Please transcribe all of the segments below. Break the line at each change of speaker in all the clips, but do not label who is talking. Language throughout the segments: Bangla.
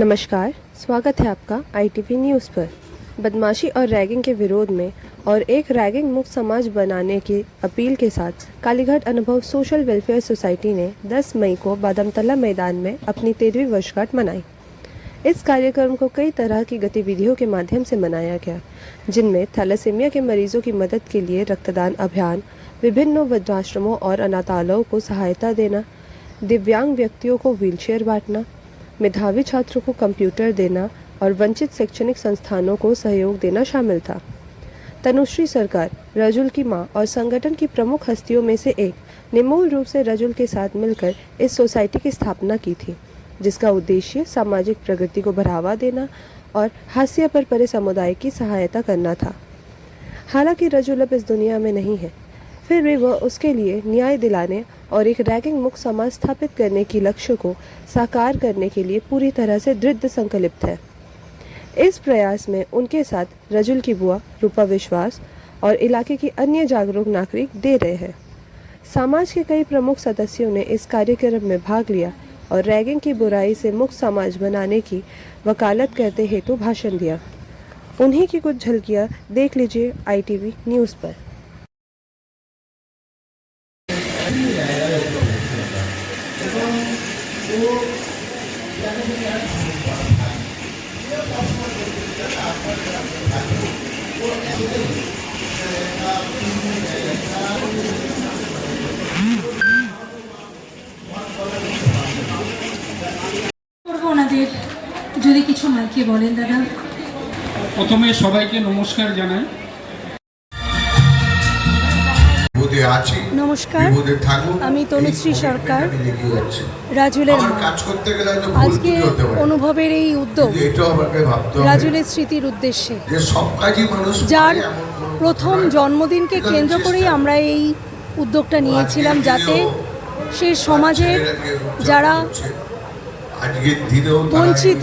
नमस्कार, स्वागत है आपका ITV न्यूज़ पर। बदमाशी और रैगिंग के विरोध में और एक रैगिंग मुक्त समाज बनाने की अपील के साथ कालीघाट अनुभव सोशल वेलफेयर सोसाइटी ने 10 मई को बादामतला मैदान में अपनी 13वीं वर्षगांठ मनाई। इस कार्यक्रम को कई तरह की गतिविधियों के माध्यम से मनाया गया, जिनमें थैलेसीमिया के मरीजों की मदद के लिए रक्तदान अभियान, विभिन्न वृद्धाश्रमों और अनाथालयों को सहायता देना, दिव्यांग व्यक्तियों को व्हीलचेयर बांटना, मेधावी छात्रों को कंप्यूटर देना और वंचित शैक्षणिक संस्थानों को सहयोग देना शामिल था। तनुश्री सरकार रजुल की मां और संगठन की प्रमुख हस्तियों में से एक ने मूल रूप से रजुल के साथ मिलकर इस सोसाइटी की स्थापना की थी, जिसका उद्देश्य सामाजिक प्रगति को बढ़ावा देना और हाशिए पर पड़े समुदाय की सहायता करना था। हालांकि रजुल अब इस दुनिया में नहीं है, फिर भी वह उसके लिए न्याय दिलाने और एक रैगिंग मुक्त समाज स्थापित करने की लक्ष्य को साकार करने के लिए पूरी तरह से दृढ़ संकल्पित है। इस प्रयास में उनके साथ रजुल की बुआ रूपा विश्वास और इलाके की अन्य जागरूक नागरिक दे रहे हैं। समाज के कई प्रमुख सदस्यों ने इस कार्यक्रम में भाग लिया और रैगिंग की बुराई से मुक्त समाज बनाने की वकालत करते हेतु भाषण दिया। उन्हीं की कुछ झलकियां देख लीजिए ITV न्यूज़ पर।
ওনাদের যদি কিছু মাইকে বলেন দাদা।
প্রথমে সবাইকে নমস্কার জানাই।
নমস্কার, আমি তনুশ্রী সরকার, রাজুলের মা। আজকে অনুভবের এই উদ্যোগ রাজুলের স্মৃতির উদ্দেশ্যে, যার প্রথম জন্মদিনকে কেন্দ্র করেই আমরা এই উদ্যোগটা নিয়েছিলাম, যাতে সে সমাজের যারা বঞ্চিত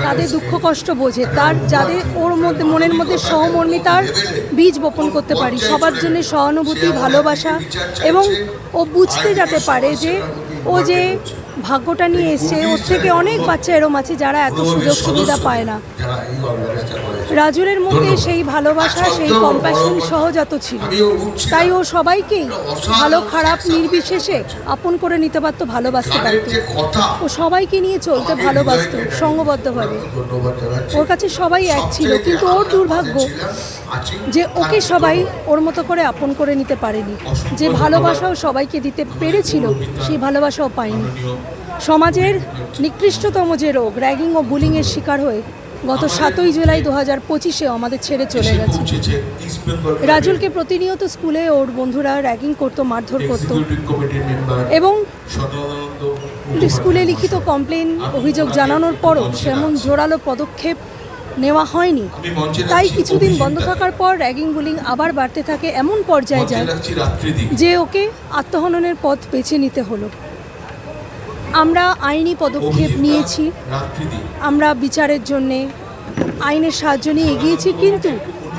তাদের দুঃখ কষ্ট বোঝে, তার যাদের ওর মধ্যে মনের মধ্যে সহমর্মিতার বীজ বপন করতে পারি, সবার জন্য সহানুভূতি, ভালোবাসা, এবং ও বুঝতে যাতে পারে যে ও যে ভাগ্যটা নিয়ে এসছে, ওর থেকে অনেক বাচ্চা এরম আছে যারা এত সুযোগ সুবিধা পায় না। রাজুলের মধ্যে সেই ভালোবাসা, সেই কম্প্যাশন সহজাত ছিল, তাই ও সবাইকেই ভালো খারাপ নির্বিশেষে আপন করে নিতে পারতো, ভালোবাসতে পারতো। ও সবাইকে নিয়ে চলতে ভালোবাসতো সংঘবদ্ধভাবে। ওর কাছে সবাই এক ছিল, কিন্তু ওর দুর্ভাগ্য যে ওকে সবাই ওর মতো করে আপন করে নিতে পারেনি। যে ভালোবাসাও সবাইকে দিতে পেরেছিল, সেই ভালোবাসাও পায়নি। সমাজের নিকৃষ্টতম যে রোগ র্যাগিং ও বুলিংয়ের শিকার হয়ে গত 7ই জুলাই 2025-এ আমাদের ছেড়ে চলে গেছে। রাজুলকে প্রতিনিয়ত স্কুলে ওর বন্ধুরা র্যাগিং করতো, মারধর করতো, এবং স্কুলে লিখিত কমপ্লেন অভিযোগ জানানোর পরও সেমন জোরালো পদক্ষেপ নেওয়া হয়নি। তাই কিছুদিন বন্ধ থাকার পর র্যাগিং বুলিং আবার বাড়তে থাকে, এমন পর্যায়ে যায় যে ওকে আত্মহননের পথ বেছে নিতে হলো। আমরা আইনি পদক্ষেপ নিয়েছি, আমরা বিচারের জন্যে আইনের সাহায্য নিয়ে এগিয়েছি, কিন্তু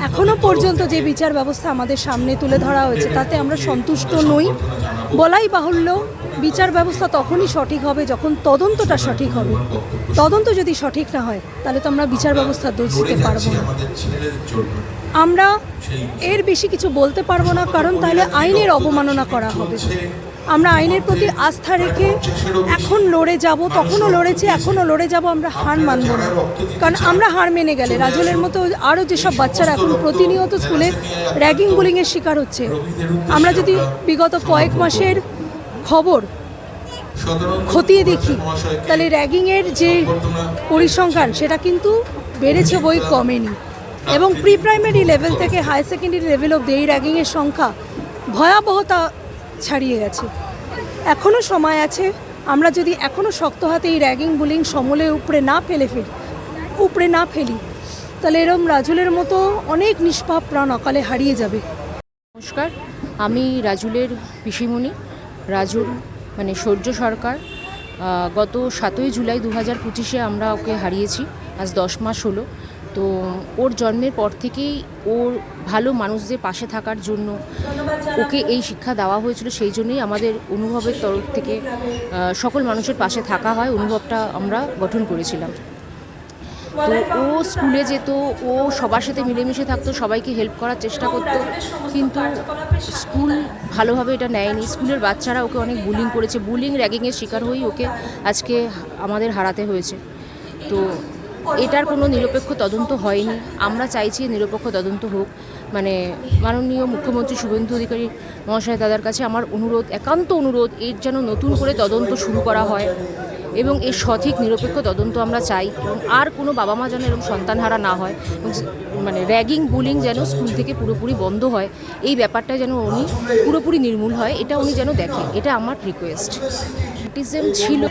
এখনও পর্যন্ত যে বিচার ব্যবস্থা আমাদের সামনে তুলে ধরা হয়েছে তাতে আমরা সন্তুষ্ট নই। বলাই বাহুল্য, বিচার ব্যবস্থা তখনই সঠিক হবে যখন তদন্তটা সঠিক হবে। তদন্ত যদি সঠিক না হয় তাহলে তো আমরা বিচার ব্যবস্থার দোষ দিতে পারবো না। আমরা এর বেশি কিছু বলতে পারবো না, কারণ তাহলে আইনের অবমাননা করা হবে। আমরা আইনের প্রতি আস্থা রেখে এখন লড়ে যাব, তখনও লড়েছি, এখনও লড়ে যাব। আমরা হার মানব না, কারণ আমরা হার মেনে গেলে রাজুলের মতো আরও যেসব বাচ্চারা এখন প্রতিনিয়ত স্কুলে র্যাগিং বুলিংয়ের শিকার হচ্ছে, আমরা যদি বিগত কয়েক মাসের খবর খতিয়ে দেখি তাহলে র্যাগিংয়ের যে পরিসংখ্যান সেটা কিন্তু বেড়েছে, বই কমেনি। এবং প্রি প্রাইমারি লেভেল থেকে হায়ার সেকেন্ডারি লেভেল অবধি এই র্যাগিংয়ের সংখ্যা ভয়াবহতা ছাড়িয়ে গেছে। এখনও সময় আছে, আমরা যদি এখনও শক্ত হাতে এই র্যাগিং বুলিং সমূলে উপড়ে না ফেলি তাহলে এরম রাজুলের মতো অনেক নিষ্পাপ প্রাণ অকালে হারিয়ে যাবে।
নমস্কার, আমি রাজুলের পিসিমণি, রাজুল মানে সূর্য সরকার। গত 7ই জুলাই 2025-এ আমরা ওকে হারিয়েছি, আজ 10 মাস হলো। তো ওর জন্মের পর থেকেই ওর ভালো মানুষদের পাশে থাকার জন্য ওকে এই শিক্ষা দেওয়া হয়েছিল। সেই জন্যই আমাদের অনুভবের তরফ থেকে সকল মানুষের পাশে থাকা হয় অনুভবটা আমরা গঠন করেছিলাম। তো ও স্কুলে যেত, ও সবার সাথে মিলেমিশে থাকতো, সবাইকে হেল্প করার চেষ্টা করতো, কিন্তু স্কুল ভালোভাবে এটা নেয়নি। স্কুলের বাচ্চারা ওকে অনেক বুলিং করেছে, বুলিং র্যাগিংয়ের শিকার হয়েই ওকে আজকে আমাদের হারাতে হয়েছে। তো এটার কোনো নিরপেক্ষ তদন্ত হয়নি। আমরা চাইছি নিরপেক্ষ তদন্ত হোক। মানে মাননীয় মুখ্যমন্ত্রী শুভেন্দু অধিকারী মহাশয় দাদার কাছে আমার অনুরোধ, একান্ত অনুরোধ, এর যেন নতুন করে তদন্ত শুরু করা হয় এবং এর সঠিক নিরপেক্ষ তদন্ত আমরা চাই, এবং আর কোনো বাবা মা যেন এরকম সন্তানহারা না হয়, এবং মানে র্যাগিং বুলিং যেন স্কুল থেকে পুরোপুরি বন্ধ হয়, এই ব্যাপারটা যেন উনি পুরোপুরি নির্মূল হয়, এটা উনি যেন দেখেন, এটা আমার রিকোয়েস্ট। ছিল